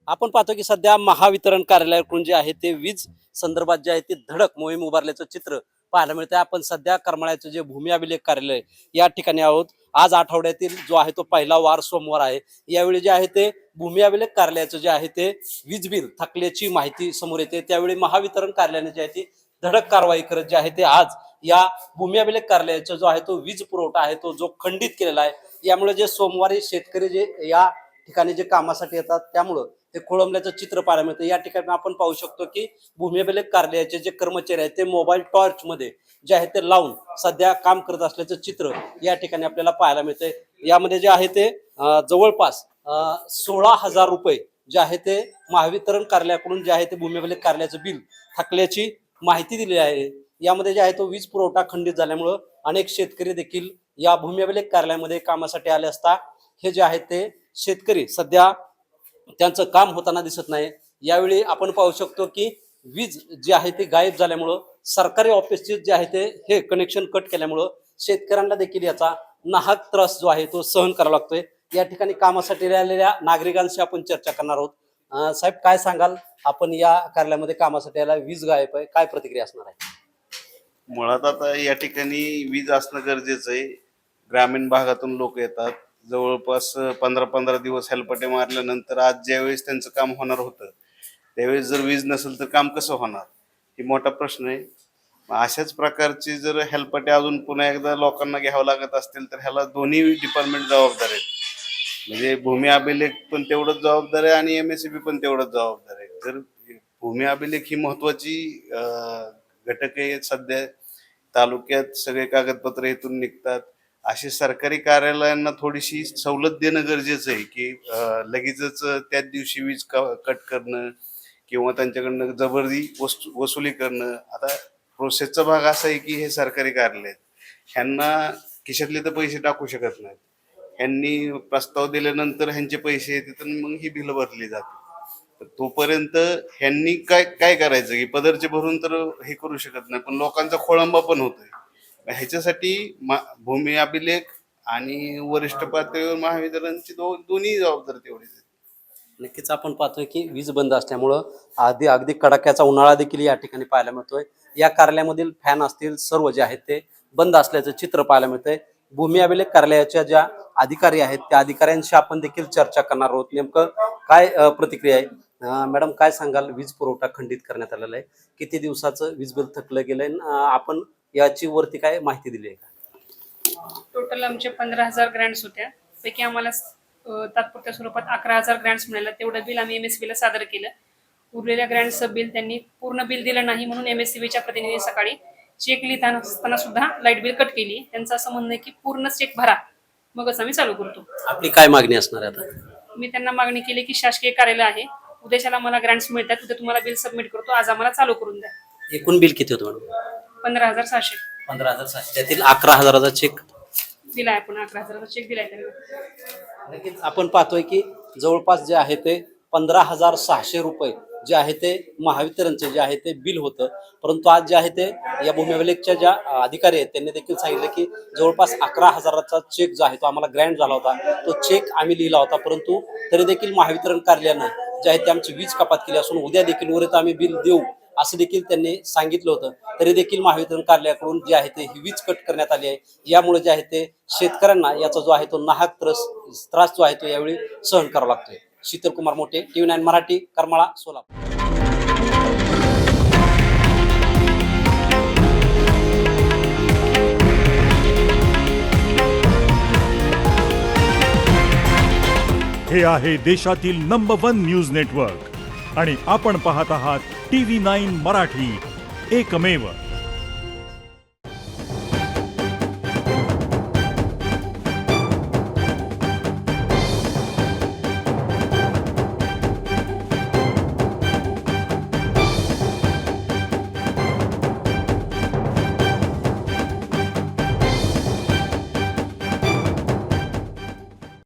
आपण पाहतो की सध्या महावितरण कार्यालयाकडून जे आहे ते वीज संदर्भात जे आहे ते धडक मोहीम उभारल्याचं चित्र पाहायला मिळतं. आपण सध्या करमाळ्याचं जे भूमी अभिलेख कार्यालय या ठिकाणी आहोत. आज आठवड्यातील जो आहे तो पहिला वार सोमवार आहे. यावेळी जे आहे ते भूमी अभिलेख कार्यालयाचं जे आहे ते वीज बिल थकल्याची माहिती समोर येते. त्यावेळी महावितरण कार्यालयाने जे आहे ती धडक कारवाई करत जे आहे ते आज या भूमी अभिलेख कार्यालयाचा जो आहे तो वीज पुरवठा आहे तो जो खंडित केलेला आहे. यामुळे जे सोमवारी शेतकरी जे या ठिकाणी जे कामासाठी येतात त्यामुळं ते खोळंबल्याचं चित्र पाहायला मिळतं. या ठिकाणी आपण पाहू शकतो की भूमी अभिलेख कार्यालयाचे जे कर्मचारी आहेत ते मोबाईल टॉर्च मध्ये जे आहे ते लावून सध्या काम करत असल्याचं चित्र या ठिकाणी आपल्याला पाहायला मिळतंय. यामध्ये जे आहे ते जवळपास 16,000 रुपये जे आहे ते महावितरण कार्यालयाकडून जे आहे ते भूमी अभिलेख कार्यालयाचं बिल थकल्याची माहिती दिली आहे. यामध्ये जे आहे तो वीज पुरवठा खंडित झाल्यामुळं अनेक शेतकरी देखील या भूमी अभिलेख कार्यालयामध्ये कामासाठी आले असता हे जे आहे ते शेतकरी सध्या त्यांचं काम होताना दिसत नाही. यावेळी आपण पाहू शकतो की वीज जी आहे ती गायब झाल्यामुळं सरकारी ऑफिसचे जे आहे ते हे कनेक्शन कट केल्यामुळं शेतकऱ्यांना देखील याचा नाहक त्रास जो आहे तो सहन करावा लागतोय. या ठिकाणी कामासाठी आलेल्या नागरिकांशी आपण चर्चा करणार आहोत. साहेब, काय सांगाल? आपण या कार्यालयामध्ये कामासाठी आला, वीज गायब आहे, काय प्रतिक्रिया असणार आहे? मुळात आता या ठिकाणी वीज असणं गरजेचं आहे. ग्रामीण भागातून लोक येतात. जवळपास 15-15 दिवस हेलपाटे मारल्यानंतर आज ज्यावेळेस त्यांचं काम होणार होतं त्यावेळेस जर वीज नसेल तर काम कसं होणार, ही मोठा प्रश्न आहे. अशाच प्रकारचे जर हेलपाटे अजून पुन्हा एकदा लोकांना घ्यावं लागत असतील तर ह्याला दोन्ही डिपार्टमेंट जबाबदार आहेत. म्हणजे भूमी अभिलेख पण तेवढंच जबाबदार आहे आणि MSEB पण तेवढंच जबाबदार आहे. जर भूमी अभिलेख ही महत्वाची घटक आहे. सध्या तालुक्यात सगळे कागदपत्र इथून निघतात. अशी सरकारी कार्यालयांना थोडीशी सवलत देणं गरजेचं आहे की लगेचच त्याच दिवशी वीज कट करणं किंवा त्यांच्याकडनं जबरदी वसुली करणं. आता प्रोसेसचा भाग असा आहे की हे सरकारी कार्यालय आहेत, ह्यांना खिशातले तर पैसे टाकू शकत नाहीत. ह्यांनी प्रस्ताव दिल्यानंतर ह्यांचे पैसे येतात आणि मग ही बिलं भरली जातात. तर तोपर्यंत ह्यांनी काय करायचं की पदरचे भरून तर हे करू शकत नाही, पण लोकांचा खोळंबा पण होतोय. ह्याच्यासाठी भूमी अभिलेख आणि वरिष्ठ पातळीवर महावितरणची दोन्ही जबाबदारी तेवढीच आहे. नक्कीच आपण पाहतोय की वीज बंद असल्यामुळं अगदी कडाक्याचा उन्हाळा देखील या ठिकाणी पाहायला मिळतोय. या कार्यालयामधील फॅन असतील सर्व जे आहेत ते बंद असल्याचं चित्र पाहायला मिळतंय. भूमी अभिलेख कार्यालयाच्या ज्या अधिकारी आहेत त्या अधिकाऱ्यांशी आपण देखील चर्चा करणार आहोत. नेमकं काय प्रतिक्रिया आहे? मॅडम, काय सांगाल? वीज पुरवठा खंडित करण्यात आलेला आहे, किती दिवसाचं वीज बिल थकलं गेलंय? आपण याची वरती काय माहिती दिली आहे का? टोटल आमचे 15,000 ग्रँट्स होत्या. पैकी आम्हाला तात्पुरत्या स्वरूपात 11,000 ग्रँट्स मिळालं. तेवढं बिल आम्ही MSEB ला सादर केलं. उरलेल्या ग्रँट्सचं बिल त्यांनी पूर्ण बिल दिलं नाही म्हणून MSEBच्या प्रतिनिधी सकाळी चेक लिहिताना असताना सुद्धा लाईट बिल कट केली. त्यांचं असं म्हणणं आहे की पूर्ण चेक भरा मगच आम्ही चालू करतो. आपली काय मागणी असणार आहे आता? मी त्यांना मागणी केली की शासकीय कार्यालय आहे, उद्याच्याला मला ग्रँट्स मिळतात, उद्या तुम्हाला बिल सबमिट करतो, आज आम्हाला चालू करून द्या. एकूण बिल किती होतं मॅडम? 15,600. 15,600. त्यातील 11,000चा चेक दिलाय. आपण 11,000चा चेक दिलाय त्यांना. नक्कीच आपण पाहतोय की जवळपास जे आहे ते 15,600 रुपये जे आहे ते महावितरणचे जे आहे ते बिल होतं. परंतु आज जे आहे ते या भूमी अभिलेखच्या ज्या अधिकारी आहेत त्यांनी देखील सांगितलं की जवळपास 11,000चा चेक जो आहे तो आम्हाला ग्रँट झाला होता, तो चेक आम्ही लिहिला होता. परंतु तरी देखील महावितरण कार्यालयानं जे आहे ते आमची वीज कपात केली असून उद्या देखील उर्वरित आम्ही बिल देऊ असं देखील त्यांनी सांगितलं होतं. तरी देखील महावितरण कार्यालयाकडून जे आहे ते ही वीज कट करण्यात आली आहे. यामुळे जे आहे ते शेतकऱ्यांना याचा जो आहे तो नाहक त्रास जो आहे तो यावेळी सहन करावा लागतोय. शीतल कुमार मोठे, TV9 मराठी, करमाळा, सोलापूर. हे आहे देशातील नंबर 1 न्यूज नेटवर्क आणि आपण पाहत आहात TV9 मराठी, एकमेव.